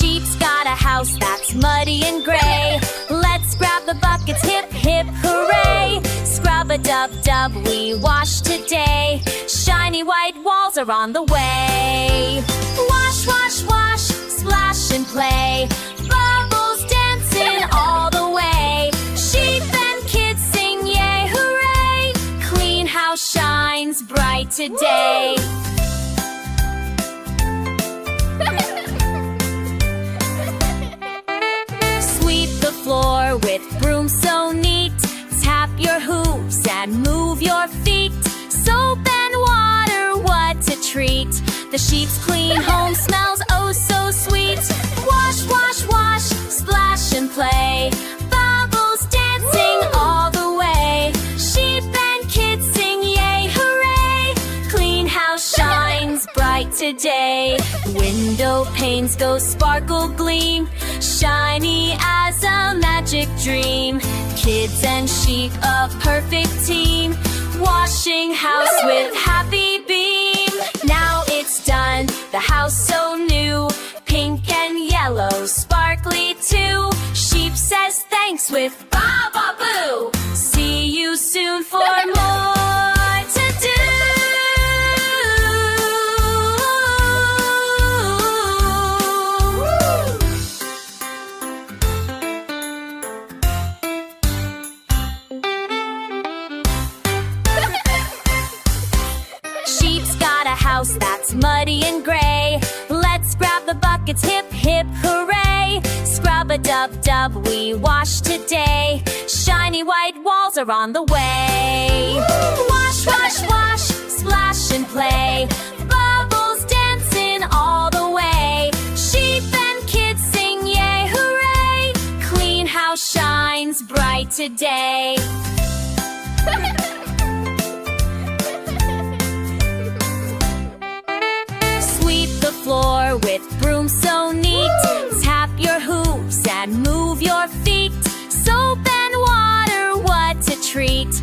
Sheep's got a house that's muddy and gray. Let's grab the buckets, hip, hip, hooray! Scrub-a-dub-dub, we wash today. Shiny white walls are on the way. Wash, wash, wash, splash and play. Bubbles dancing all the way. Sheep and kids sing yay, hooray! Clean house shines bright today. Sweep the floor with broom so neat. Tap your hooves and move your feet. Soap and water, what a treat. The sheep's clean home smells oh so sweet. Wash, wash, wash, splash and play. Bubbles dancing all the way. Sheep and kids sing yay, hooray! Clean house shines bright today. Window panes go sparkle gleam, shiny as a magic dream. Kids and sheep, a perfect team, washing house with happy beam. Now it's done, the house so new, pink and yellow, sparkly too. Sheep says thanks with ba-ba-boo. See you soon for more to do. Sheep's got a house that's muddy and gray. Let's grab the buckets, hip, hip, hooray! Scrub-a-dub-dub, we wash today. Shiny white walls are on the way. Wash, wash, wash, splash and play. Bubbles dancing all the way. Sheep and kids sing yay, hooray! Clean house shines bright today. Sweep the floor with broom so neat. Tap your hooves and move your feet. Soap and water, what a treat.